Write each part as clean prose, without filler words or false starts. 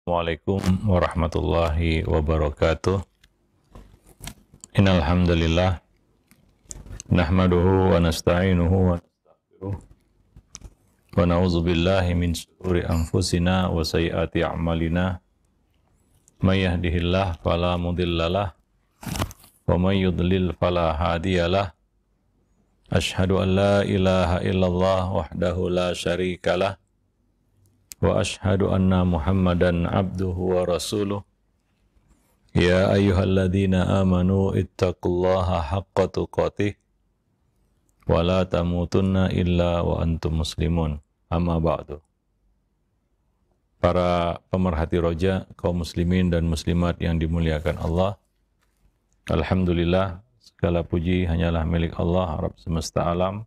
Assalamualaikum warahmatullahi wabarakatuh. Innal hamdalillah nahmaduhu wa nasta'inuhu wa nastaghfiruh wa na'udzu billahi min shururi anfusina wa sayyiati a'malina. May yahdihillahu fala mudhillalah wa may yudlil fala hadiyalah. Asyhadu an la ilaha illallah wahdahu la syarikalah wa asyhadu anna Muhammadan abduhu wa rasuluh. Ya ayyuhalladzina amanu ittaqullaha haqqa tuqatih wa la tamutunna illa wa antum muslimun. Amma ba'du. Para pemerhati roja, kaum muslimin dan muslimat yang dimuliakan Allah, alhamdulillah, segala puji hanyalah milik Allah, Rabb semesta alam.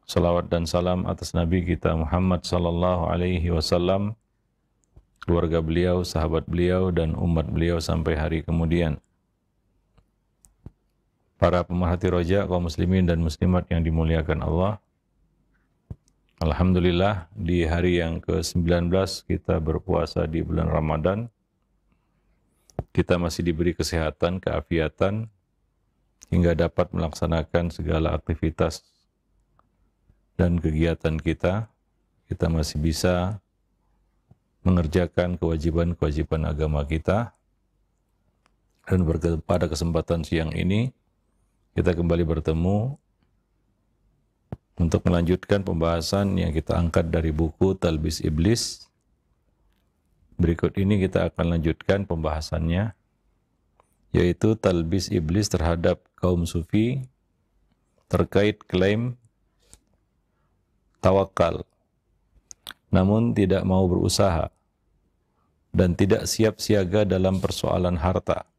Salawat dan salam atas Nabi kita Muhammad sallallahu alaihi wasallam, keluarga beliau, sahabat beliau, dan umat beliau sampai hari kemudian. Para pemerhati roja, kaum muslimin dan muslimat yang dimuliakan Allah, alhamdulillah di hari yang ke-19 kita berpuasa di bulan Ramadan. Kita masih diberi kesehatan, keafiatan, hingga dapat melaksanakan segala aktivitas dan kegiatan kita. Kita masih bisa mengerjakan kewajiban-kewajiban agama kita. Dan pada kesempatan siang ini, kita kembali bertemu untuk melanjutkan pembahasan yang kita angkat dari buku Talbis Iblis. Berikut ini kita akan lanjutkan pembahasannya, yaitu Talbis Iblis terhadap kaum sufi terkait klaim tawakal, namun tidak mau berusaha dan tidak siap siaga dalam persoalan harta.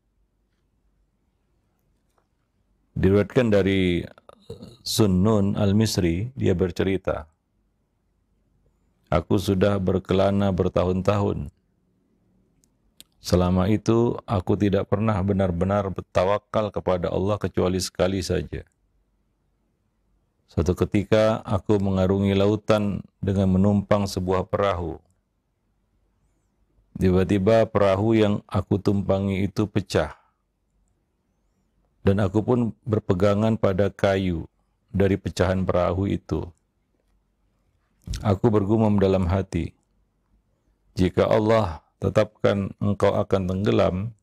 Diriwayatkan dari Sunnun Al-Misri, dia bercerita, aku sudah berkelana bertahun-tahun. Selama itu aku tidak pernah benar-benar bertawakal kepada Allah kecuali sekali saja. Suatu ketika aku mengarungi lautan dengan menumpang sebuah perahu. Tiba-tiba perahu yang aku tumpangi itu pecah. Dan aku pun berpegangan pada kayu dari pecahan perahu itu. Aku bergumam dalam hati, jika Allah tetapkan engkau akan tenggelam,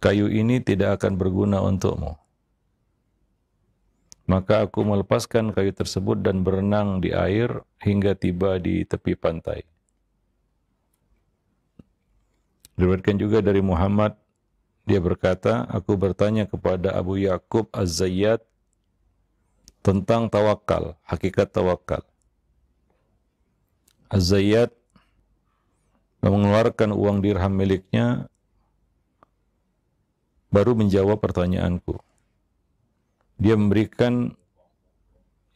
kayu ini tidak akan berguna untukmu. Maka aku melepaskan kayu tersebut dan berenang di air hingga tiba di tepi pantai. Diriwayatkan juga dari Muhammad, dia berkata, aku bertanya kepada Abu Yaqub Az-Zayyat tentang tawakal, hakikat tawakal. Az-Zayyat mengeluarkan uang dirham miliknya, baru menjawab pertanyaanku. Dia memberikan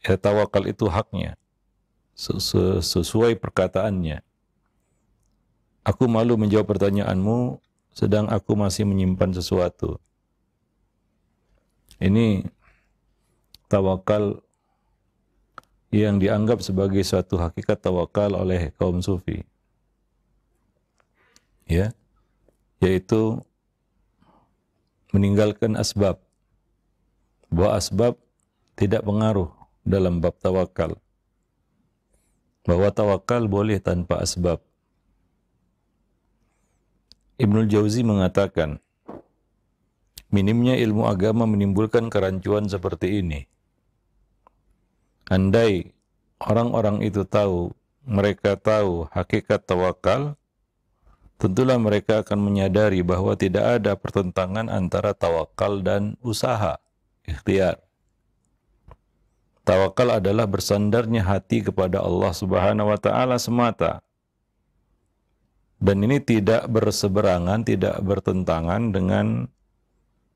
tawakal itu haknya, sesuai perkataannya. Aku malu menjawab pertanyaanmu, sedang aku masih menyimpan sesuatu. Ini tawakal yang dianggap sebagai suatu hakikat tawakal oleh kaum sufi. Ya, yaitu meninggalkan asbab. Bahwa asbab tidak pengaruh dalam bab tawakal. Bahwa tawakal boleh tanpa asbab. Ibnul Jauzi mengatakan, minimnya ilmu agama menimbulkan kerancuan seperti ini. Andai orang-orang itu tahu, mereka tahu hakikat tawakal, tentulah mereka akan menyadari bahwa tidak ada pertentangan antara tawakal dan usaha, ikhtiar. Tawakal adalah bersandarnya hati kepada Allah Subhanahu wa taala semata. Dan ini tidak berseberangan, tidak bertentangan dengan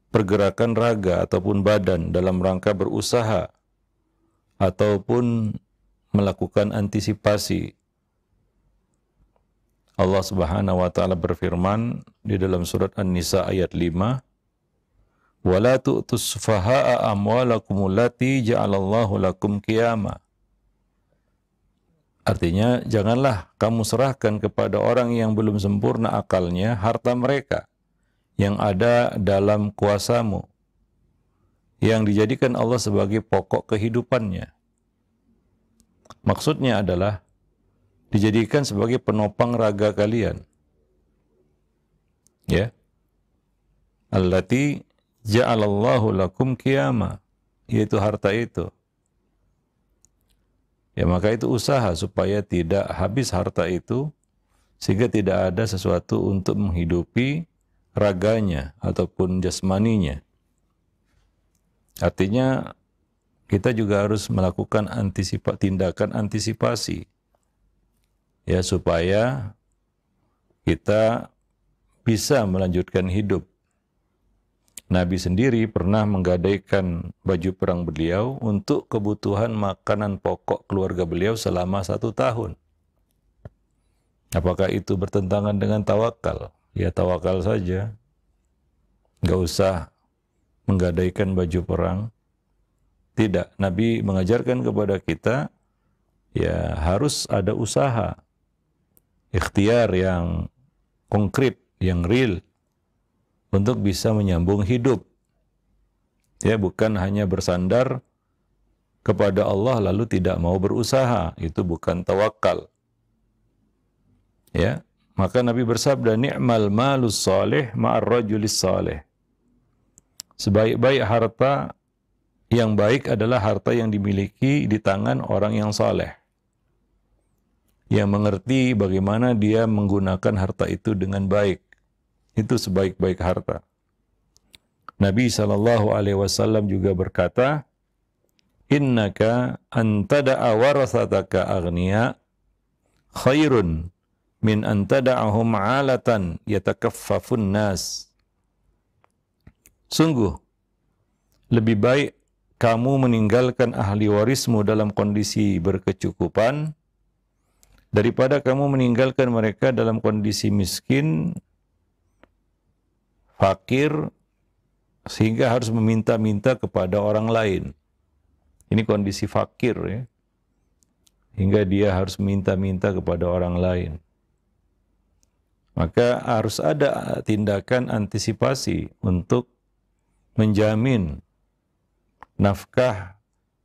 pergerakan raga ataupun badan dalam rangka berusaha ataupun melakukan antisipasi. Allah Subhanahu wa taala berfirman di dalam surat An-Nisa ayat 5, وَلَا تُؤْتُوا السُّفَهَاءَ أَمْوَالَكُمُ الَّتِي جَعَلَ اللَّهُ لَكُمْ قِيَامًا. Artinya, janganlah kamu serahkan kepada orang yang belum sempurna akalnya harta mereka yang ada dalam kuasamu, yang dijadikan Allah sebagai pokok kehidupannya. Maksudnya adalah dijadikan sebagai penopang raga kalian. Ya. Allati ja'alallahu lakum qiyama, yaitu harta itu. Ya, maka itu usaha supaya tidak habis harta itu, sehingga tidak ada sesuatu untuk menghidupi raganya ataupun jasmaninya. Artinya kita juga harus melakukan tindakan antisipasi, ya, supaya kita bisa melanjutkan hidup. Nabi sendiri pernah menggadaikan baju perang beliau untuk kebutuhan makanan pokok keluarga beliau selama 1 tahun. Apakah itu bertentangan dengan tawakal? Ya, tawakal saja. Nggak usah menggadaikan baju perang. Tidak, Nabi mengajarkan kepada kita, ya harus ada usaha, ikhtiar yang konkret, yang real, untuk bisa menyambung hidup. Ya, bukan hanya bersandar kepada Allah lalu tidak mau berusaha, itu bukan tawakal. Ya, maka Nabi bersabda, ni'mal malus salih ma'ar rajulis salih. Sebaik-baik harta yang baik adalah harta yang dimiliki di tangan orang yang saleh, yang mengerti bagaimana dia menggunakan harta itu dengan baik. Itu sebaik-baik harta. Nabi SAW juga berkata, innaka antada'a warasataka aghniya khairun min antada'ahum 'alatan yatakaffafun nas. Sungguh, lebih baik kamu meninggalkan ahli warismu dalam kondisi berkecukupan daripada kamu meninggalkan mereka dalam kondisi miskin, fakir, sehingga harus meminta-minta kepada orang lain. Ini kondisi fakir, ya. Hingga dia harus minta-minta kepada orang lain. Maka harus ada tindakan antisipasi untuk menjamin nafkah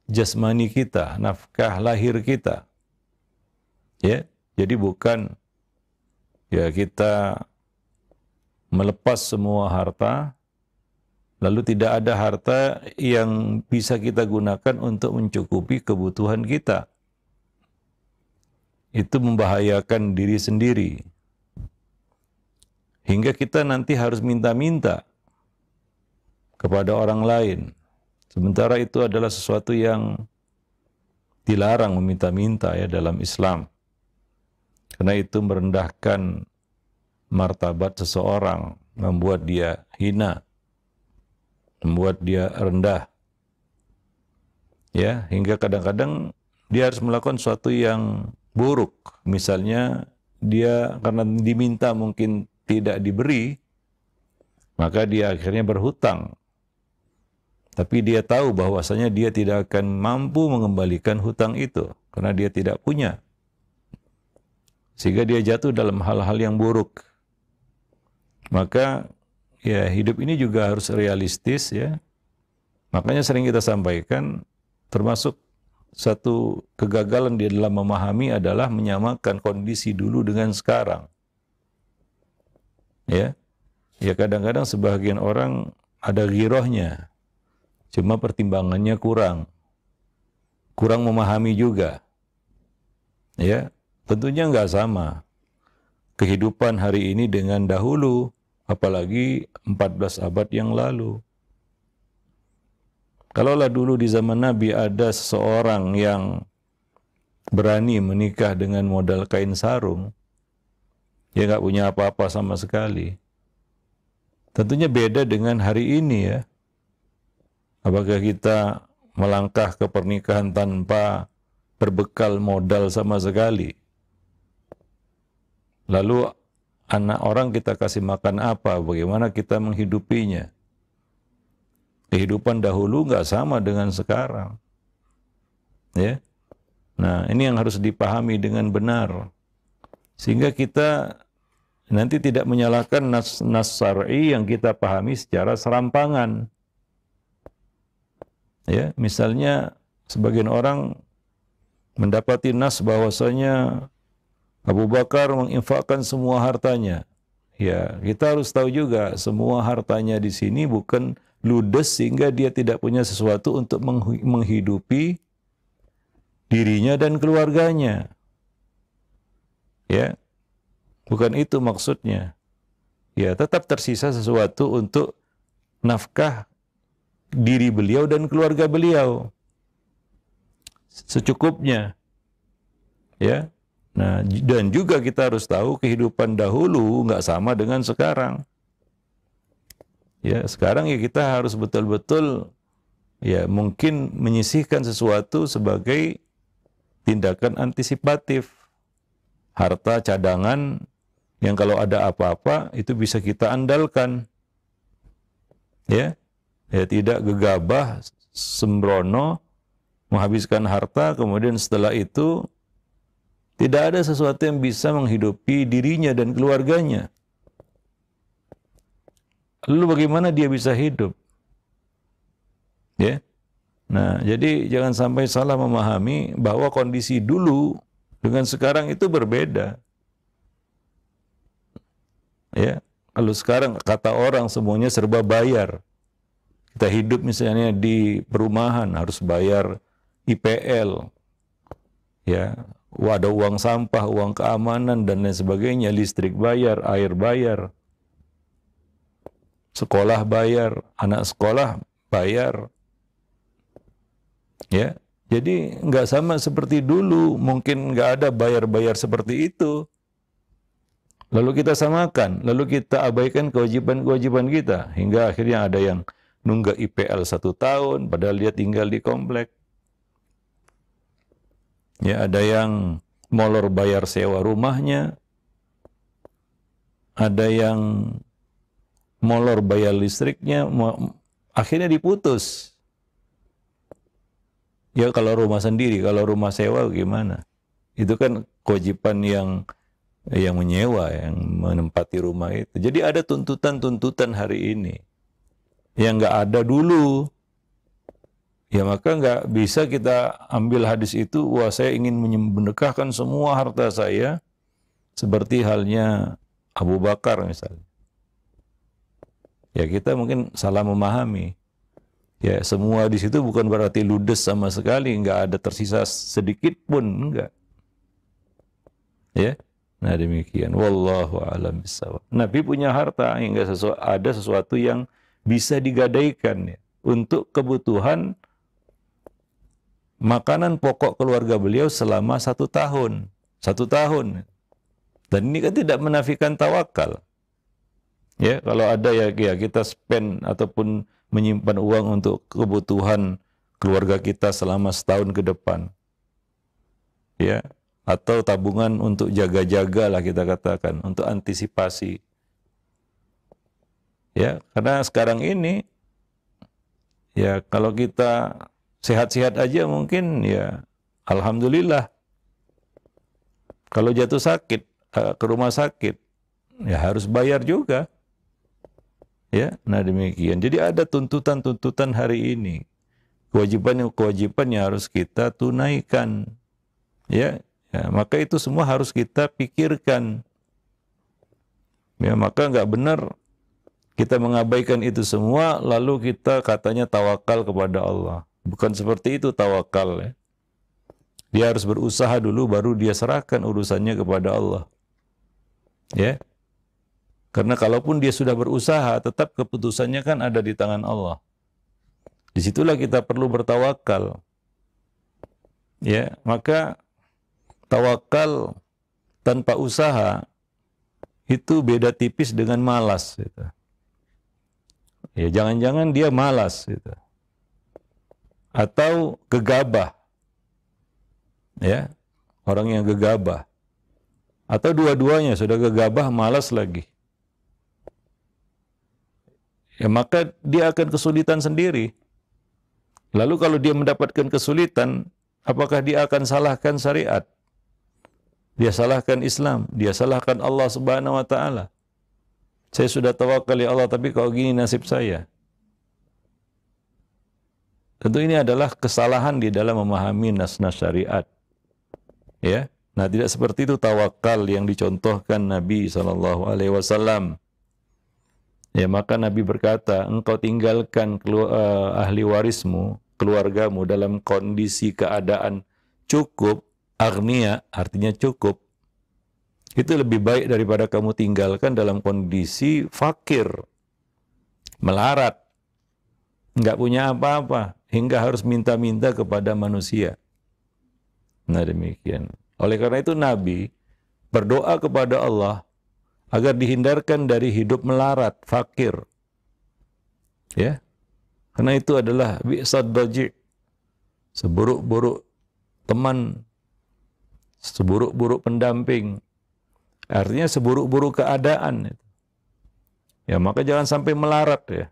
jasmani kita, nafkah lahir kita. Ya, jadi bukan ya kita melepas semua harta, lalu tidak ada harta yang bisa kita gunakan untuk mencukupi kebutuhan kita. Itu membahayakan diri sendiri. Hingga kita nanti harus minta-minta kepada orang lain. Sementara itu adalah sesuatu yang dilarang meminta-minta ya dalam Islam. Karena itu merendahkan martabat seseorang, membuat dia hina, membuat dia rendah. Ya, hingga kadang-kadang dia harus melakukan sesuatu yang buruk. Misalnya dia karena diminta mungkin tidak diberi, maka dia akhirnya berhutang. Tapi dia tahu bahwasanya dia tidak akan mampu mengembalikan hutang itu karena dia tidak punya. Sehingga dia jatuh dalam hal-hal yang buruk. Maka ya hidup ini juga harus realistis ya. Makanya sering kita sampaikan, termasuk satu kegagalan di dalam memahami adalah menyamakan kondisi dulu dengan sekarang. Ya, ya kadang-kadang sebagian orang ada ghirohnya, cuma pertimbangannya kurang memahami juga. Ya, tentunya nggak sama kehidupan hari ini dengan dahulu, apalagi 14 abad yang lalu. Kalaulah dulu di zaman Nabi ada seseorang yang berani menikah dengan modal kain sarung, dia nggak punya apa-apa sama sekali. Tentunya beda dengan hari ini ya. Apakah kita melangkah ke pernikahan tanpa berbekal modal sama sekali? Lalu anak orang kita kasih makan apa? Bagaimana kita menghidupinya? Kehidupan dahulu nggak sama dengan sekarang. Ya. Nah, ini yang harus dipahami dengan benar. Sehingga kita nanti tidak menyalahkan nas syar'i yang kita pahami secara serampangan. Ya, misalnya sebagian orang mendapati nas bahwasanya Abu Bakar menginfakkan semua hartanya. Ya, kita harus tahu juga semua hartanya di sini bukan ludes sehingga dia tidak punya sesuatu untuk menghidupi dirinya dan keluarganya. Ya, bukan itu maksudnya. Ya, tetap tersisa sesuatu untuk nafkah diri beliau dan keluarga beliau. Secukupnya. Ya. Nah, dan juga kita harus tahu kehidupan dahulu nggak sama dengan sekarang. Ya, sekarang ya kita harus betul-betul ya mungkin menyisihkan sesuatu sebagai tindakan antisipatif. Harta cadangan yang kalau ada apa-apa itu bisa kita andalkan. Ya. Ya, tidak gegabah sembrono menghabiskan harta kemudian setelah itu tidak ada sesuatu yang bisa menghidupi dirinya dan keluarganya. Lalu bagaimana dia bisa hidup? Ya. Nah, jadi jangan sampai salah memahami bahwa kondisi dulu dengan sekarang itu berbeda. Ya. Kalau sekarang kata orang semuanya serba bayar. Kita hidup misalnya di perumahan harus bayar IPL. Ya. Ada uang sampah, uang keamanan, dan lain sebagainya. Listrik bayar, air bayar. Sekolah bayar, anak sekolah bayar. Ya, jadi nggak sama seperti dulu. Mungkin nggak ada bayar-bayar seperti itu. Lalu kita samakan, lalu kita abaikan kewajiban-kewajiban kita. Hingga akhirnya ada yang nunggak IPL 1 tahun, padahal dia tinggal di komplek. Ya, ada yang molor bayar sewa rumahnya, ada yang molor bayar listriknya, akhirnya diputus. Ya kalau rumah sendiri, kalau rumah sewa gimana? Itu kan kewajiban yang menyewa, yang menempati rumah itu. Jadi ada tuntutan-tuntutan hari ini yang nggak ada dulu. Ya maka nggak bisa kita ambil hadis itu, wah saya ingin mendekahkan semua harta saya seperti halnya Abu Bakar misalnya. Ya kita mungkin salah memahami. Ya semua di situ bukan berarti ludes sama sekali, nggak ada tersisa sedikit pun, enggak. Ya, nah demikian. Wallahu a'lam bishawab. Nabi punya harta hingga ada sesuatu yang bisa digadaikan ya, untuk kebutuhan makanan pokok keluarga beliau selama 1 tahun. 1 tahun. Dan ini kan tidak menafikan tawakal. Ya, kalau ada ya kita spend ataupun menyimpan uang untuk kebutuhan keluarga kita selama setahun ke depan. Ya, atau tabungan untuk jaga-jaga lah kita katakan, untuk antisipasi. Ya, karena sekarang ini ya kalau kita sehat-sehat aja mungkin ya alhamdulillah. Kalau jatuh sakit ke rumah sakit ya harus bayar juga. Ya, nah demikian. Jadi ada tuntutan-tuntutan hari ini. Kewajiban yang harus kita tunaikan. Ya, maka itu semua harus kita pikirkan. Ya, maka nggak benar kita mengabaikan itu semua lalu kita katanya tawakal kepada Allah. Bukan seperti itu tawakal ya. Dia harus berusaha dulu baru dia serahkan urusannya kepada Allah. Ya. Karena kalaupun dia sudah berusaha, tetap keputusannya kan ada di tangan Allah. Disitulah kita perlu bertawakal. Ya, maka tawakal tanpa usaha itu beda tipis dengan malas. Gitu. Ya, jangan-jangan dia malas. Gitu. Atau gegabah. Ya, orang yang gegabah. Atau dua-duanya sudah gegabah, malas lagi. Ya, maka dia akan kesulitan sendiri. Lalu kalau dia mendapatkan kesulitan, Apakah dia akan salahkan syariat? Dia salahkan Islam, dia salahkan Allah Subhanahu wa taala. Saya sudah tawakal ya Allah, tapi kalau gini nasib saya. Tentu ini adalah kesalahan di dalam memahami nas-nas syariat. Ya. Nah, tidak seperti itu tawakal yang dicontohkan Nabi SAW. Ya, maka Nabi berkata, engkau tinggalkan ahli warismu, keluargamu dalam kondisi keadaan cukup, agnia, artinya cukup. Itu lebih baik daripada kamu tinggalkan dalam kondisi fakir, melarat, nggak punya apa-apa, hingga harus minta-minta kepada manusia. Nah, demikian. Oleh karena itu Nabi berdoa kepada Allah agar dihindarkan dari hidup melarat, fakir. Ya. Karena itu adalah bi'sad daji', seburuk-buruk teman, seburuk-buruk pendamping. Artinya seburuk-buruk keadaan. Ya, maka jangan sampai melarat ya.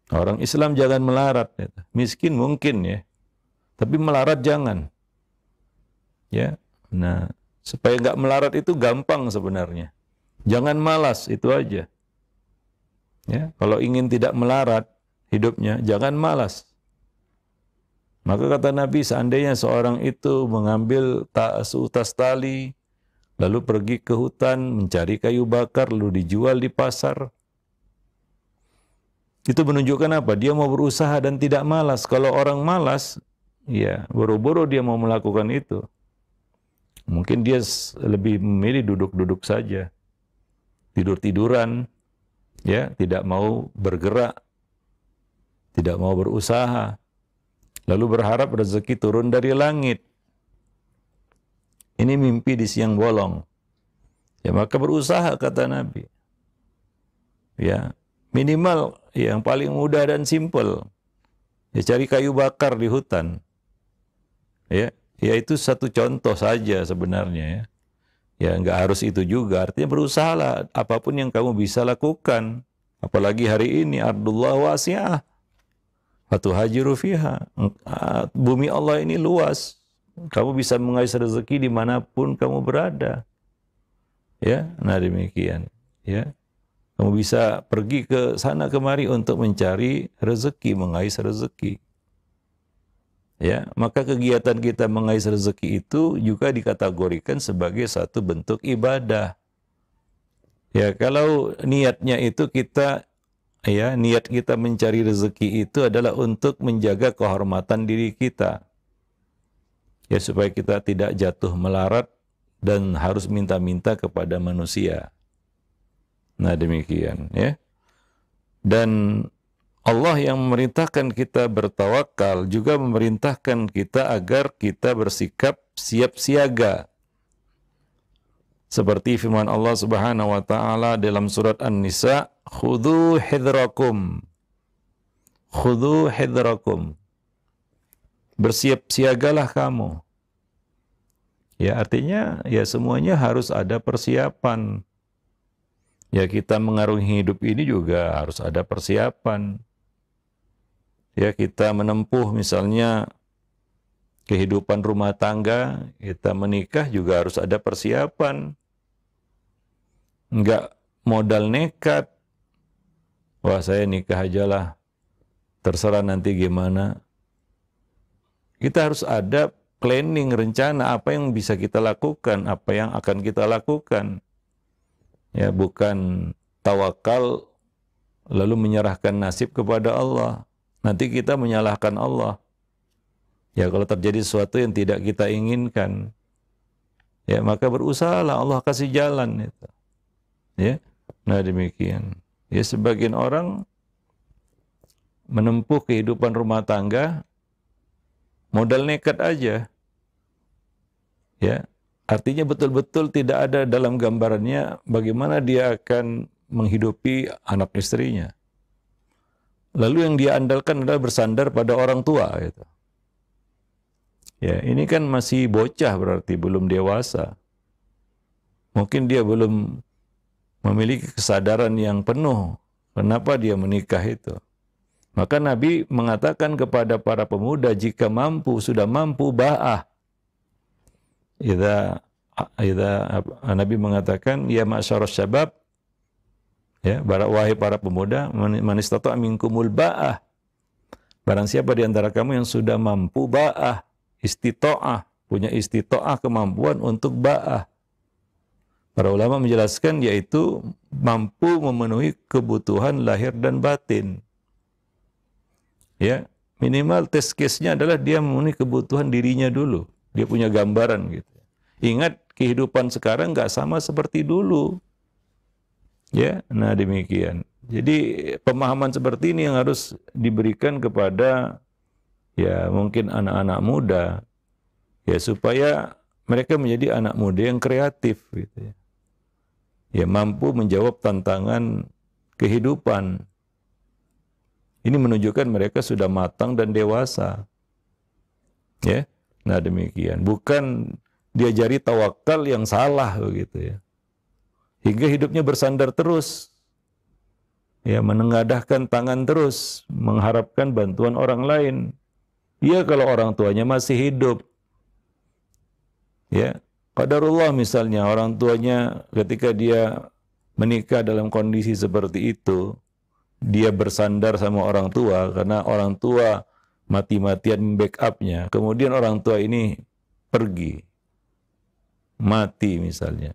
Orang Islam jangan melarat. Ya. Miskin mungkin ya, tapi melarat jangan. Ya, nah supaya nggak melarat itu gampang sebenarnya. Jangan malas, itu aja. Ya, kalau ingin tidak melarat hidupnya, jangan malas. Maka kata Nabi, seandainya seorang itu mengambil seutas tali, lalu pergi ke hutan mencari kayu bakar, lalu dijual di pasar, itu menunjukkan apa? Dia mau berusaha dan tidak malas. Kalau orang malas, ya boro-boro dia mau melakukan itu. Mungkin dia lebih memilih duduk-duduk saja, tidur-tiduran, ya, tidak mau bergerak, tidak mau berusaha, lalu berharap rezeki turun dari langit. Ini mimpi di siang bolong. Ya, maka berusaha kata Nabi. Ya, minimal yang paling mudah dan simpel. Ya, cari kayu bakar di hutan. Ya, itu satu contoh saja sebenarnya ya. Ya, nggak harus itu juga. Artinya berusahalah apapun yang kamu bisa lakukan. Apalagi hari ini ardullah wasi'ah. Fatuhajiru fiha. Bumi Allah ini luas. Kamu bisa mengais rezeki dimanapun kamu berada. Ya, nah demikian. Ya, kamu bisa pergi ke sana kemari untuk mencari rezeki, mengais rezeki. Ya, maka kegiatan kita mengais rezeki itu juga dikategorikan sebagai satu bentuk ibadah. Ya, kalau niatnya itu niat kita mencari rezeki itu adalah untuk menjaga kehormatan diri kita. Ya, supaya kita tidak jatuh melarat dan harus minta-minta kepada manusia. Nah, demikian ya. Dan Allah yang memerintahkan kita bertawakal juga memerintahkan kita agar kita bersikap siap siaga. Seperti firman Allah Subhanahu wa taala dalam surat An-Nisa, "Khudhu hidrakum." Khudhu hidrakum. Bersiap siagalah kamu. Ya, artinya ya semuanya harus ada persiapan. Ya, kita mengarungi hidup ini juga harus ada persiapan. Ya, kita menempuh misalnya kehidupan rumah tangga, kita menikah juga harus ada persiapan. Enggak modal nekat. Wah, saya nikah ajalah, terserah nanti gimana. Kita harus ada planning, rencana apa yang bisa kita lakukan, apa yang akan kita lakukan. Ya, bukan tawakal lalu menyerahkan nasib kepada Allah. Nanti kita menyalahkan Allah. Ya, kalau terjadi sesuatu yang tidak kita inginkan, ya maka berusahalah, Allah kasih jalan itu. Ya, nah demikian. Ya, sebagian orang menempuh kehidupan rumah tangga modal nekat aja. Ya, artinya betul-betul tidak ada dalam gambarannya bagaimana dia akan menghidupi anak istrinya. Lalu yang dia andalkan adalah bersandar pada orang tua gitu. Ya, ini kan masih bocah, berarti belum dewasa. Mungkin dia belum memiliki kesadaran yang penuh kenapa dia menikah itu. Maka Nabi mengatakan kepada para pemuda, jika mampu, sudah mampu, ba'ah. Nabi mengatakan, ya ma'syarus syabab, ya, wahai para pemuda, man istata' minkumul ba'ah. Barang siapa di antara kamu yang sudah mampu ba'ah, istita'ah, punya istita'ah, kemampuan untuk ba'ah. Para ulama menjelaskan yaitu mampu memenuhi kebutuhan lahir dan batin. Ya, minimal test case-nya adalah dia memenuhi kebutuhan dirinya dulu. Dia punya gambaran gitu. Ingat, kehidupan sekarang nggak sama seperti dulu. Ya, nah demikian. Jadi pemahaman seperti ini yang harus diberikan kepada ya mungkin anak-anak muda, ya supaya mereka menjadi anak muda yang kreatif gitu ya. Ya mampu menjawab tantangan kehidupan. Ini menunjukkan mereka sudah matang dan dewasa. Ya. Nah, demikian. Bukan diajari tawakal yang salah begitu ya. Hingga hidupnya bersandar terus. Ya, menengadahkan tangan terus, mengharapkan bantuan orang lain. Ya, kalau orang tuanya masih hidup. Ya, qadarullah misalnya orang tuanya ketika dia menikah dalam kondisi seperti itu, dia bersandar sama orang tua karena orang tua mati-matian backupnya. Kemudian orang tua ini pergi, mati misalnya.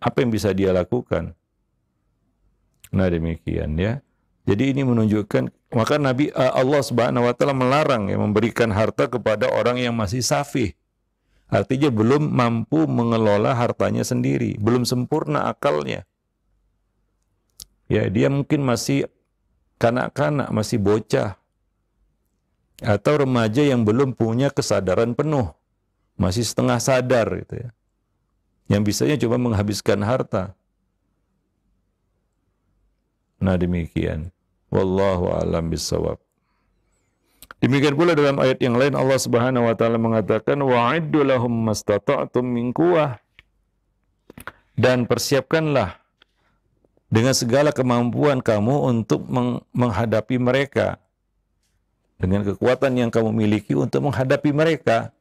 Apa yang bisa dia lakukan? Nah demikian ya. Jadi ini menunjukkan, maka Allah Subhanahu wa taala melarang ya memberikan harta kepada orang yang masih safih. Artinya belum mampu mengelola hartanya sendiri, belum sempurna akalnya. Ya, dia mungkin masih kanak-kanak, masih bocah. Atau remaja yang belum punya kesadaran penuh. Masih setengah sadar gitu ya. Yang bisanya cuma menghabiskan harta. Nah demikian. Wallahu a'lam bishawab. Demikian pula dalam ayat yang lain Allah Subhanahu wa taala mengatakan wa'iddu lahum mastata'tum min quwwah. Dan persiapkanlah dengan segala kemampuan kamu untuk menghadapi mereka. Dengan kekuatan yang kamu miliki untuk menghadapi mereka.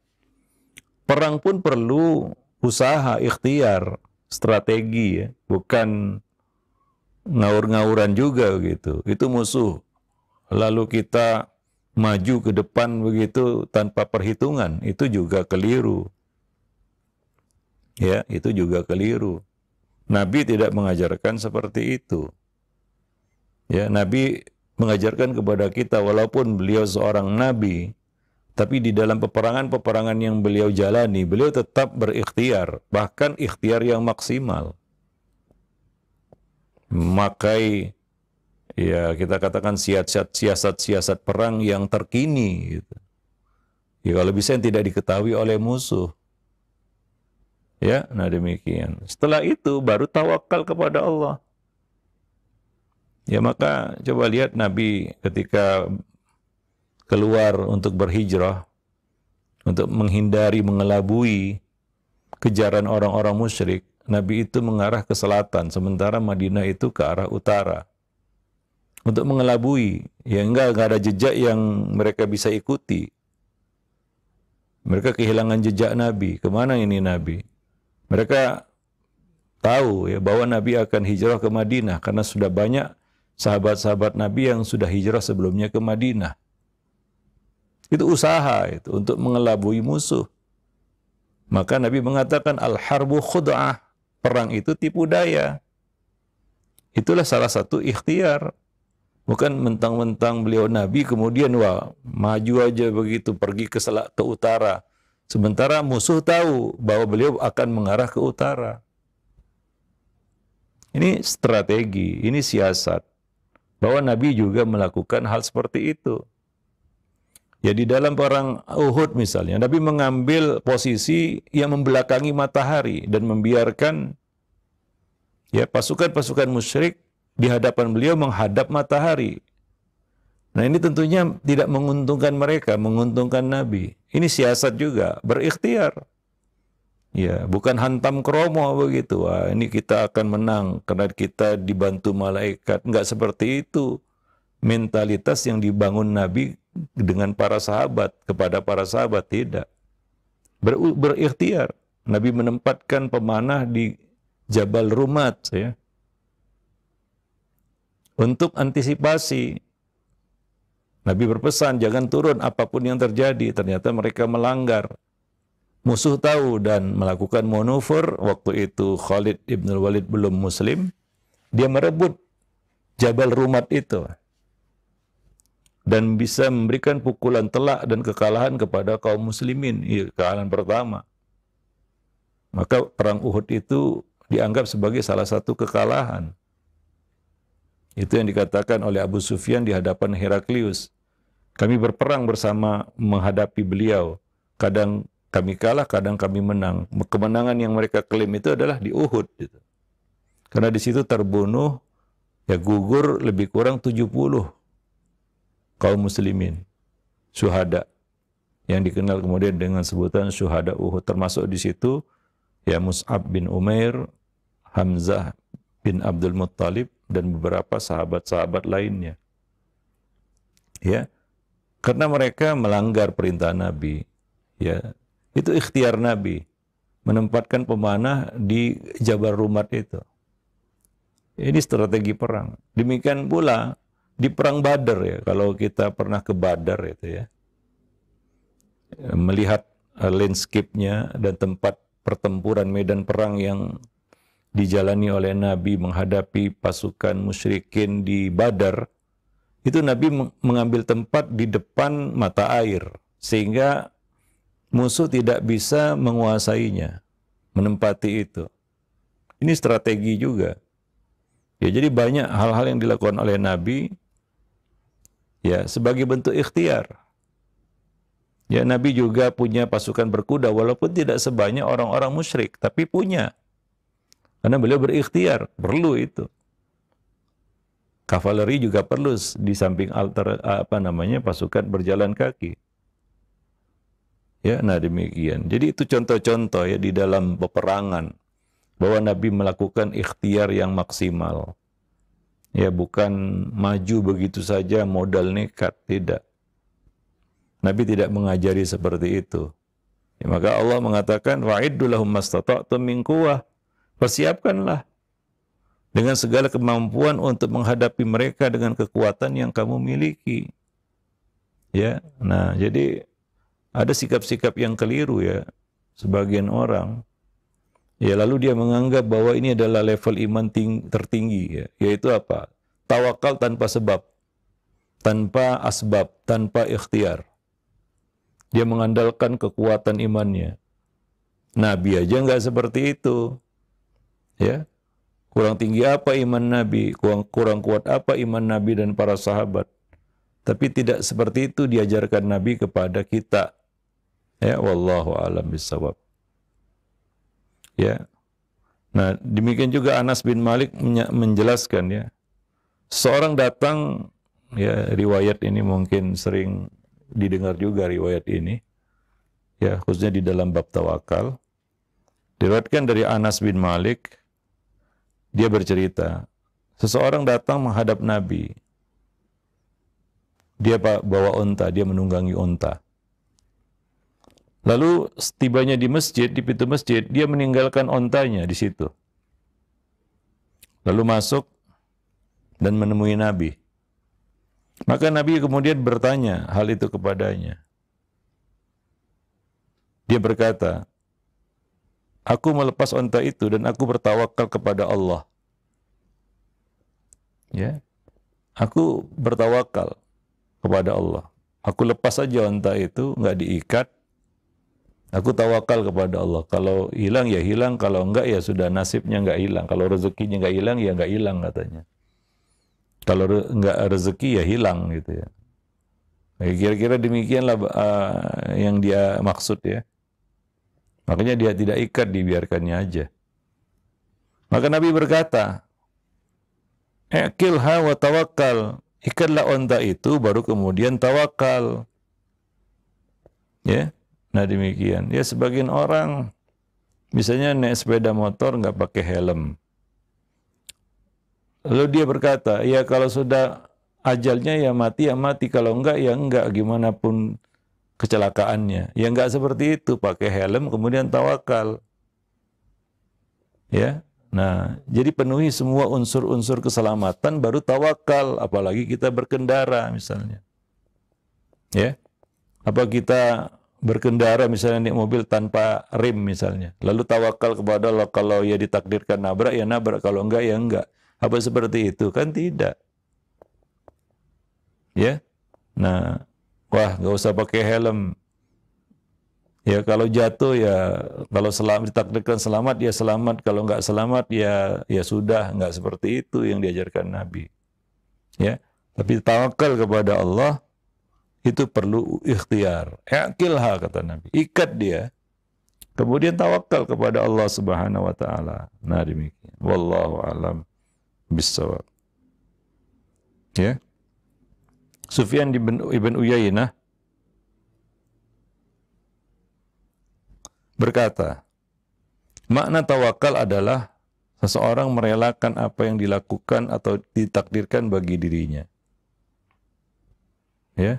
Perang pun perlu usaha, ikhtiar, strategi ya. Bukan ngawur-ngawuran juga gitu. Itu musuh. Lalu kita maju ke depan begitu tanpa perhitungan. Itu juga keliru. Ya, itu juga keliru. Nabi tidak mengajarkan seperti itu. Ya, Nabi mengajarkan kepada kita walaupun beliau seorang nabi, tapi di dalam peperangan-peperangan yang beliau jalani, beliau tetap berikhtiar, bahkan ikhtiar yang maksimal. Memakai ya kita katakan siasat-siasat perang yang terkini gitu. Ya kalau bisa yang tidak diketahui oleh musuh. Ya, nah demikian. Setelah itu baru tawakal kepada Allah. Ya maka coba lihat Nabi ketika keluar untuk berhijrah, untuk menghindari, mengelabui kejaran orang-orang musyrik, Nabi itu mengarah ke selatan, sementara Madinah itu ke arah utara. Untuk mengelabui, ya enggak ada jejak yang mereka bisa ikuti. Mereka kehilangan jejak Nabi. Kemana ini Nabi? Mereka tahu ya bahwa Nabi akan hijrah ke Madinah karena sudah banyak sahabat-sahabat Nabi yang sudah hijrah sebelumnya ke Madinah. Itu usaha itu untuk mengelabui musuh. Maka Nabi mengatakan al-harbu khud'ah, perang itu tipu daya. Itulah salah satu ikhtiar. Bukan mentang-mentang beliau Nabi kemudian wah maju aja begitu pergi ke utara. Sementara musuh tahu bahwa beliau akan mengarah ke utara. Ini strategi, ini siasat. Bahwa Nabi juga melakukan hal seperti itu. Ya di dalam perang Uhud misalnya, Nabi mengambil posisi yang membelakangi matahari dan membiarkan ya pasukan-pasukan musyrik di hadapan beliau menghadap matahari. Nah ini tentunya tidak menguntungkan mereka, menguntungkan Nabi. Ini siasat juga, berikhtiar. Ya, bukan hantam kromo begitu. Wah, ini kita akan menang karena kita dibantu malaikat. Enggak seperti itu. mentalitas yang dibangun Nabi dengan para sahabat, kepada para sahabat, tidak. Berikhtiar. Nabi menempatkan pemanah di Jabal Rumat, ya, untuk antisipasi. Nabi berpesan, jangan turun apapun yang terjadi. Ternyata mereka melanggar. Musuh tahu dan melakukan manuver. Waktu itu Khalid ibn Walid belum muslim. Dia merebut Jabal Rumat itu. Dan bisa memberikan pukulan telak dan kekalahan kepada kaum muslimin. Kekalahan pertama. Maka perang Uhud itu dianggap sebagai salah satu kekalahan. Itu yang dikatakan oleh Abu Sufyan di hadapan Heraklius. Kami berperang bersama menghadapi beliau. Kadang kami kalah, kadang kami menang. Kemenangan yang mereka klaim itu adalah di Uhud. Gitu. Karena di situ terbunuh, ya gugur lebih kurang 70 kaum muslimin. Syuhada. Yang dikenal kemudian dengan sebutan syuhada Uhud. Termasuk di situ, ya Mus'ab bin Umair, Hamzah bin Abdul Muttalib, dan beberapa sahabat-sahabat lainnya. Ya, karena mereka melanggar perintah Nabi. Ya, itu ikhtiar Nabi menempatkan pemanah di Jabal Rumat itu. Ini strategi perang. Demikian pula di perang Badar, ya. Kalau kita pernah ke Badar itu, ya, melihat landscape-nya dan tempat pertempuran, medan perang yang dijalani oleh Nabi menghadapi pasukan musyrikin di Badar, itu Nabi mengambil tempat di depan mata air, sehingga musuh tidak bisa menguasainya, menempati itu. Ini strategi juga. Ya, jadi banyak hal-hal yang dilakukan oleh Nabi, ya, sebagai bentuk ikhtiar. Ya, Nabi juga punya pasukan berkuda, walaupun tidak sebanyak orang-orang musyrik, tapi punya. Karena beliau berikhtiar, perlu itu. Kavaleri juga perlu di samping pasukan berjalan kaki. Ya, nah demikian. Jadi itu contoh-contoh, ya, di dalam peperangan bahwa Nabi melakukan ikhtiar yang maksimal. Ya, bukan maju begitu saja modal nekat, tidak. Nabi tidak mengajari seperti itu. Ya, maka Allah mengatakan wa'iddu lahum mastata'tum min quwwah. Persiapkanlah dengan segala kemampuan untuk menghadapi mereka dengan kekuatan yang kamu miliki. Ya, nah jadi ada sikap-sikap yang keliru, ya, sebagian orang. Ya, lalu dia menganggap bahwa ini adalah level iman tertinggi, ya, yaitu apa? Tawakal tanpa sebab, tanpa asbab, tanpa ikhtiar. Dia mengandalkan kekuatan imannya. Nabi aja nggak seperti itu. Ya, kurang tinggi apa iman Nabi, kurang kuat apa iman Nabi dan para sahabat. Tapi tidak seperti itu diajarkan Nabi kepada kita. Ya, wallahu a'lam bishawab. Ya. Nah, demikian juga Anas bin Malik menjelaskan, ya. Seorang datang, ya, riwayat ini mungkin sering didengar juga riwayat ini. Ya, khususnya di dalam bab tawakal. Diriwayatkan dari Anas bin Malik, dia bercerita, seseorang datang menghadap Nabi. Dia bawa unta, dia menunggangi unta. Lalu setibanya di masjid, di pintu masjid, dia meninggalkan untanya di situ. Lalu masuk dan menemui Nabi. Maka Nabi kemudian bertanya hal itu kepadanya. Dia berkata, aku melepas unta itu dan aku bertawakal kepada Allah. Ya, aku bertawakal kepada Allah. Aku lepas saja unta itu, nggak diikat. Aku tawakal kepada Allah. Kalau hilang ya hilang, kalau enggak ya sudah nasibnya enggak hilang. Kalau rezekinya enggak hilang ya enggak hilang katanya. Kalau enggak rezeki ya hilang gitu ya. Kira-kira demikianlah yang dia maksud, ya. Makanya dia tidak ikat, dibiarkannya aja. Maka Nabi berkata, "Iqilha wa tawakkal." Ikatlah unta itu baru kemudian tawakal. Ya. Nah demikian. Ya, sebagian orang misalnya naik sepeda motor nggak pakai helm. Lalu dia berkata, ya kalau sudah ajalnya ya mati, kalau enggak ya enggak, gimana pun kecelakaannya. Ya enggak seperti itu, pakai helm kemudian tawakal. Ya. Nah, jadi penuhi semua unsur-unsur keselamatan baru tawakal, apalagi kita berkendara misalnya. Ya. Apa kita berkendara misalnya naik mobil tanpa rem misalnya, lalu tawakal kepada Allah, kalau ya ditakdirkan nabrak ya nabrak, kalau enggak ya enggak. Apa seperti itu? Kan tidak. Ya. Nah, wah, nggak usah pakai helm. Ya kalau jatuh ya, kalau ditakdirkan selamat ya selamat, kalau nggak selamat ya sudah, nggak seperti itu yang diajarkan Nabi. Ya, tapi tawakal kepada Allah itu perlu ikhtiar. I'qilha kata Nabi, ikat dia. Kemudian tawakal kepada Allah Subhanahu wa taala. Nah, demikian. Wallahu alam bissawab. Ya. Sufyan ibn Uyainah berkata, makna tawakal adalah seseorang merelakan apa yang dilakukan atau ditakdirkan bagi dirinya. Ya.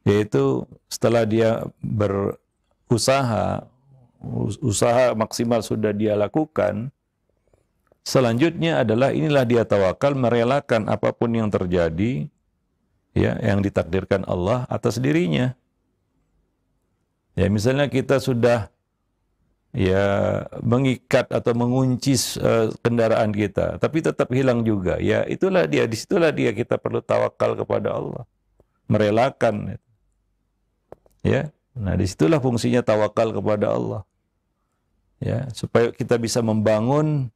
Yaitu setelah dia berusaha, usaha maksimal sudah dia lakukan, selanjutnya adalah inilah dia tawakal, merelakan apapun yang terjadi, ya, yang ditakdirkan Allah atas dirinya. Ya, misalnya kita sudah ya mengikat atau mengunci kendaraan kita, tapi tetap hilang juga. Ya, itulah dia, disitulah dia kita perlu tawakal kepada Allah, merelakan. Ya, nah disitulah fungsinya tawakal kepada Allah. Ya, supaya kita bisa membangun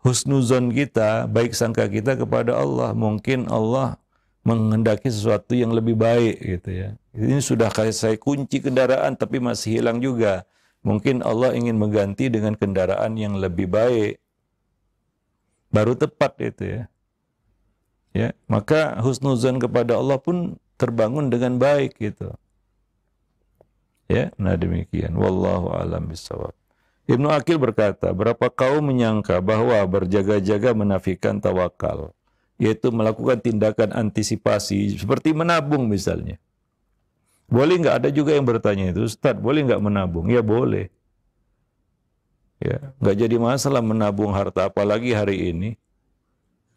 husnuzon kita, baik sangka kita kepada Allah. Mungkin Allah menghendaki sesuatu yang lebih baik gitu ya. Ini sudah saya kunci kendaraan tapi masih hilang juga. Mungkin Allah ingin mengganti dengan kendaraan yang lebih baik. Baru tepat itu ya. Ya, maka husnuzon kepada Allah pun terbangun dengan baik gitu. Ya, nah demikian. Wallahu a'lam bishawab. Ibnu Aqil berkata, berapa kaum menyangka bahwa berjaga-jaga menafikan tawakal, yaitu melakukan tindakan antisipasi seperti menabung misalnya. Boleh nggak? Ada juga yang bertanya itu, Ustaz, boleh nggak menabung? Ya boleh. Ya, nggak jadi masalah menabung harta, apalagi hari ini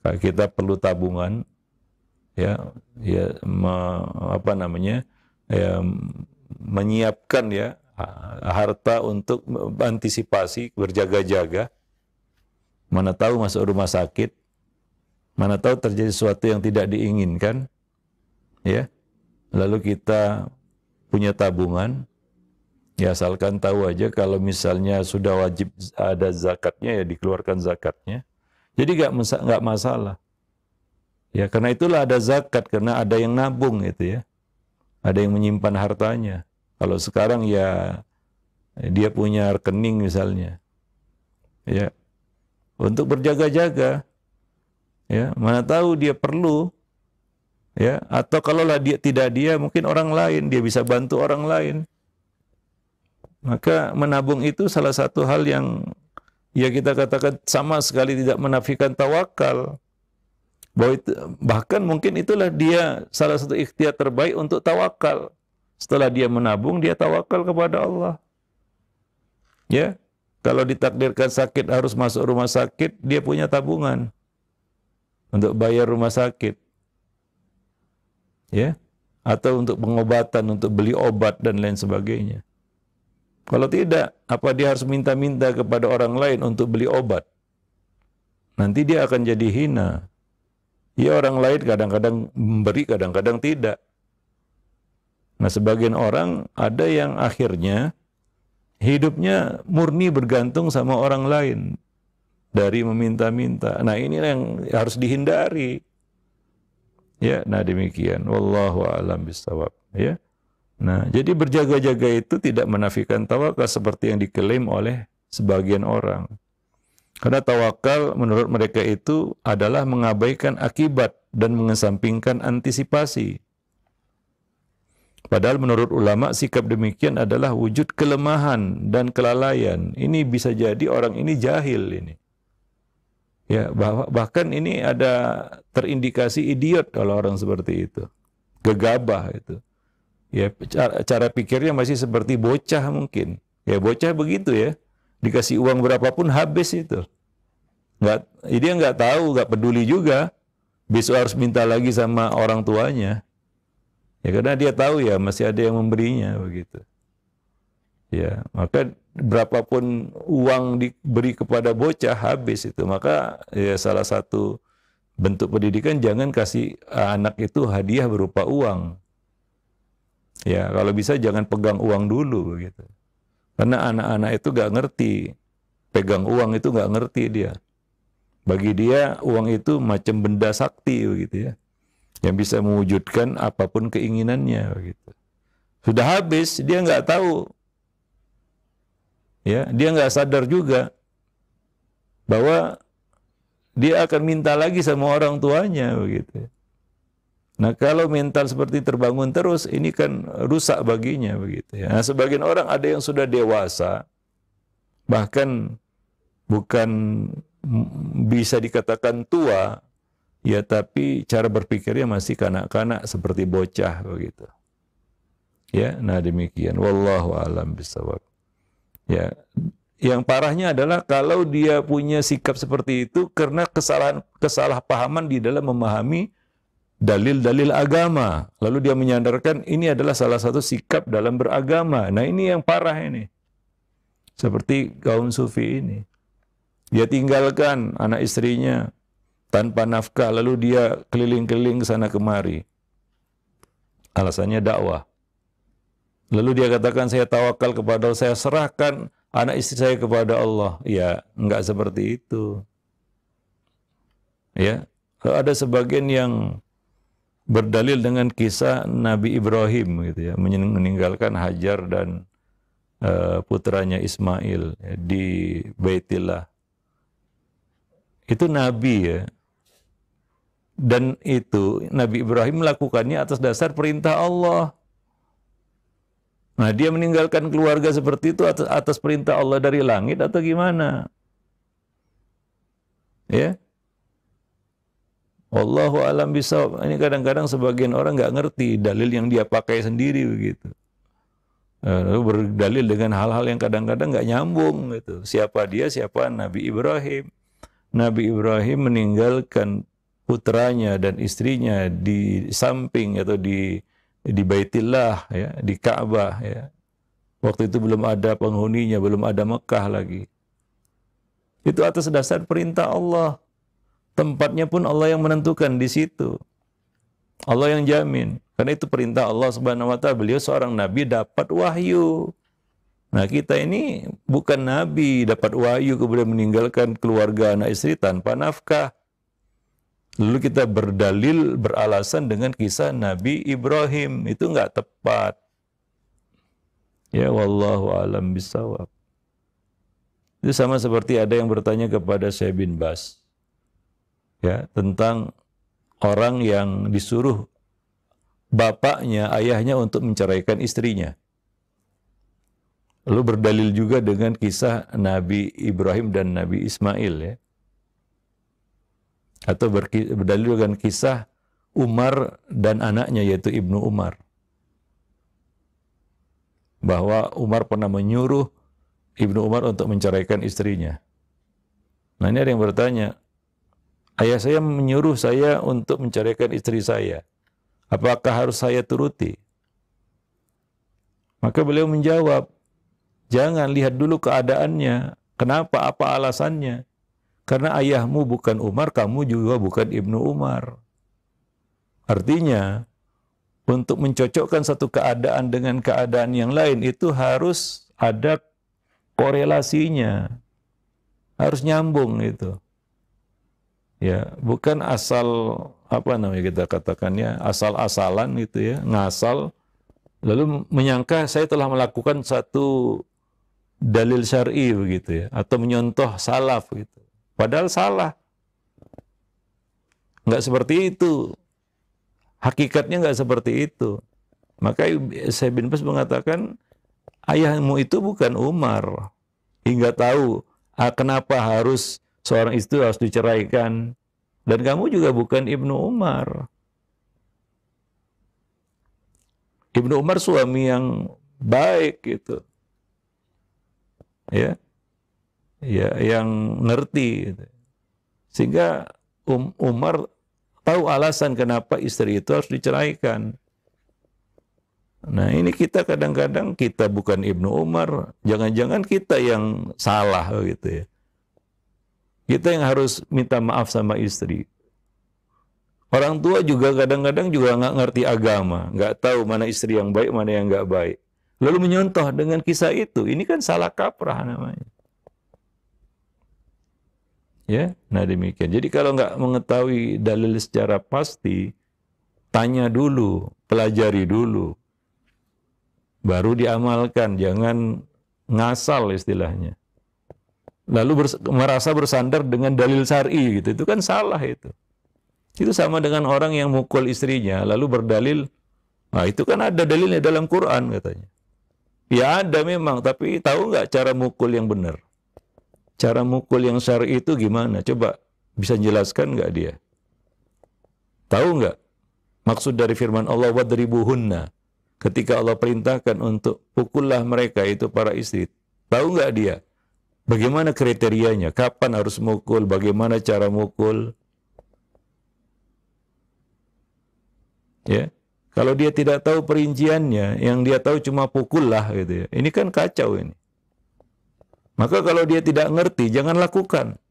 kita perlu tabungan, ya, apa namanya, ya, menyiapkan ya harta untuk antisipasi, berjaga-jaga. Mana tahu masuk rumah sakit, mana tahu terjadi sesuatu yang tidak diinginkan, ya. Lalu kita punya tabungan, ya asalkan tahu aja kalau misalnya sudah wajib ada zakatnya ya dikeluarkan zakatnya. Jadi nggak masalah. Ya karena itulah ada zakat, karena ada yang nabung itu ya, ada yang menyimpan hartanya. Kalau sekarang ya dia punya rekening misalnya, ya untuk berjaga-jaga, ya mana tahu dia perlu, ya atau kalaulah dia tidak, dia mungkin orang lain, dia bisa bantu orang lain. Maka menabung itu salah satu hal yang ya kita katakan sama sekali tidak menafikan tawakal. Bahkan mungkin itulah dia salah satu ikhtiar terbaik untuk tawakal. Setelah dia menabung, dia tawakal kepada Allah. Ya, kalau ditakdirkan sakit harus masuk rumah sakit, dia punya tabungan untuk bayar rumah sakit. Ya, atau untuk pengobatan, untuk beli obat dan lain sebagainya. Kalau tidak, apa dia harus minta-minta kepada orang lain untuk beli obat? Nanti dia akan jadi hina. Ya, orang lain kadang-kadang memberi, kadang-kadang tidak. Nah, sebagian orang ada yang akhirnya hidupnya murni bergantung sama orang lain dari meminta-minta. Nah, ini yang harus dihindari. Ya, nah demikian. Wallahu a'lam bishawab. Ya. Nah, jadi berjaga-jaga itu tidak menafikan tawakal seperti yang diklaim oleh sebagian orang. Karena tawakal menurut mereka itu adalah mengabaikan akibat dan mengesampingkan antisipasi. Padahal menurut ulama sikap demikian adalah wujud kelemahan dan kelalaian. Ini bisa jadi orang ini jahil ini. Ya, bahkan ini ada terindikasi idiot kalau orang seperti itu. Gegabah itu. Ya, cara pikirnya masih seperti bocah mungkin. Ya, bocah begitu ya. Dikasih uang berapapun habis itu. Dia nggak tahu, nggak peduli juga. Besok harus minta lagi sama orang tuanya. Ya, karena dia tahu ya masih ada yang memberinya begitu. Ya, maka berapapun uang diberi kepada bocah habis itu. Maka ya salah satu bentuk pendidikan, jangan kasih anak itu hadiah berupa uang. Ya, kalau bisa jangan pegang uang dulu begitu. Karena anak-anak itu gak ngerti. Pegang uang itu gak ngerti dia. Bagi dia uang itu macam benda sakti begitu ya. Yang bisa mewujudkan apapun keinginannya begitu. Sudah habis, dia nggak tahu. Ya, dia nggak sadar juga bahwa dia akan minta lagi sama orang tuanya begitu. Nah, kalau mental seperti terbangun terus, ini kan rusak baginya begitu ya. Nah, sebagian orang ada yang sudah dewasa, bahkan bukan bisa dikatakan tua, ya tapi cara berpikirnya masih kanak-kanak seperti bocah begitu. Ya, nah demikian. Wallahu a'lam bishawab. Ya, yang parahnya adalah kalau dia punya sikap seperti itu karena kesalahpahaman di dalam memahami dalil-dalil agama. Lalu dia menyandarkan ini adalah salah satu sikap dalam beragama. Nah, ini yang parah ini. Seperti kaum sufi ini. Dia tinggalkan anak istrinya tanpa nafkah, lalu dia keliling-keliling ke sana kemari. Alasannya dakwah. Lalu dia katakan, saya tawakal kepada Allah, saya serahkan anak istri saya kepada Allah. Ya, enggak seperti itu. Ya, ada sebagian yang berdalil dengan kisah Nabi Ibrahim gitu ya, meninggalkan Hajar dan putranya Ismail ya, di Baitillah. Itu Nabi ya. Dan itu Nabi Ibrahim melakukannya atas dasar perintah Allah. Nah, dia meninggalkan keluarga seperti itu atas perintah Allah dari langit atau gimana? Ya. Wallahu a'lam bishawab. Ini kadang-kadang sebagian orang nggak ngerti dalil yang dia pakai sendiri begitu. Lalu berdalil dengan hal-hal yang kadang-kadang nggak nyambung gitu. Siapa dia? Siapa Nabi Ibrahim? Nabi Ibrahim meninggalkan putranya dan istrinya di samping atau di Baitillah ya, di Ka'bah ya. Waktu itu belum ada penghuninya, belum ada Mekah lagi. Itu atas dasar perintah Allah. Tempatnya pun Allah yang menentukan di situ. Allah yang jamin. Karena itu perintah Allah Subhanahu wa taala. Beliau seorang nabi dapat wahyu. Nah, kita ini bukan nabi dapat wahyu kemudian meninggalkan keluarga anak istri tanpa nafkah. Lalu kita berdalil, beralasan dengan kisah Nabi Ibrahim. Itu enggak tepat. Ya, wallahu a'lam bishawab. Itu sama seperti ada yang bertanya kepada Syekh bin Baz. Ya, tentang orang yang disuruh bapaknya, ayahnya untuk menceraikan istrinya. Lalu berdalil juga dengan kisah Nabi Ibrahim dan Nabi Ismail ya. Atau berdalil dengan kisah Umar dan anaknya yaitu Ibnu Umar. Bahwa Umar pernah menyuruh Ibnu Umar untuk menceraikan istrinya. Nah, ini ada yang bertanya, ayah saya menyuruh saya untuk menceraikan istri saya. Apakah harus saya turuti? Maka beliau menjawab, jangan, lihat dulu keadaannya. Kenapa? Apa alasannya? Karena ayahmu bukan Umar, kamu juga bukan Ibnu Umar. Artinya, untuk mencocokkan satu keadaan dengan keadaan yang lain, itu harus ada korelasinya. Harus nyambung itu. Ya, bukan asal, apa namanya kita katakannya, asal-asalan gitu ya, ngasal, lalu menyangka saya telah melakukan satu dalil syar'i begitu ya, atau menyontoh salaf gitu. Padahal salah. Nggak seperti itu. Hakikatnya nggak seperti itu. Maka Syekh bin Baz mengatakan, ayahmu itu bukan Umar. Hingga tahu kenapa harus seorang istri harus diceraikan. Dan kamu juga bukan Ibnu Umar. Ibnu Umar suami yang baik gitu. Ya. Ya, yang ngerti gitu. Sehingga Umar tahu alasan kenapa istri itu harus diceraikan. Nah, ini kita kadang-kadang kita bukan Ibnu Umar, jangan-jangan kita yang salah gitu ya. Kita yang harus minta maaf sama istri. Orang tua juga kadang-kadang juga nggak ngerti agama, nggak tahu mana istri yang baik, mana yang nggak baik. Lalu menyontoh dengan kisah itu, ini kan salah kaprah namanya. Ya, nah demikian. Jadi kalau nggak mengetahui dalil secara pasti, tanya dulu, pelajari dulu, baru diamalkan, jangan ngasal istilahnya. Lalu merasa bersandar dengan dalil syar'i gitu, itu kan salah itu. Itu sama dengan orang yang mukul istrinya, lalu berdalil, nah itu kan ada dalilnya dalam Quran katanya. Ya ada memang, tapi tahu nggak cara mukul yang benar? Cara mukul yang syar'i itu gimana? Coba bisa jelaskan nggak dia? Tahu nggak maksud dari firman Allah wadribuhunna? Ketika Allah perintahkan untuk pukullah mereka itu para istri, tahu nggak dia? Bagaimana kriterianya? Kapan harus mukul? Bagaimana cara mukul? Ya, kalau dia tidak tahu perinciannya, yang dia tahu cuma pukullah gitu ya. Ini kan kacau ini. Maka kalau dia tidak ngerti, jangan lakukan.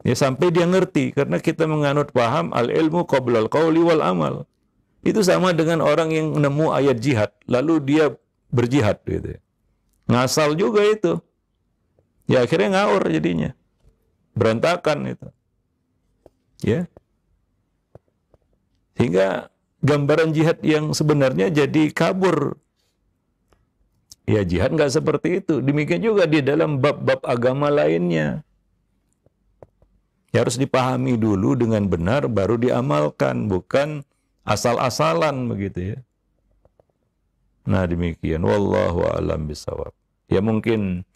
Ya sampai dia ngerti, karena kita menganut paham al-ilmu qablal qauli wal amal. Itu sama dengan orang yang nemu ayat jihad, lalu dia berjihad gitu ya. Ngasal juga itu. Ya akhirnya ngawur jadinya. Berantakan itu. Ya. Sehingga gambaran jihad yang sebenarnya jadi kabur. Ya jihad nggak seperti itu. Demikian juga di dalam bab-bab agama lainnya. Ya, harus dipahami dulu dengan benar baru diamalkan. Bukan asal-asalan begitu ya. Nah demikian. Wallahu a'lam bishawab. Ya mungkin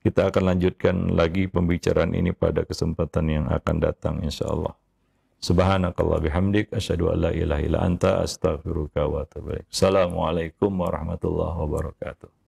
kita akan lanjutkan lagi pembicaraan ini pada kesempatan yang akan datang insyaallah. Subhanakallah bihamdik asyhadu an la ilaha illa anta astaghfiruka wa atubu ilaik. Assalamualaikum warahmatullahi wabarakatuh.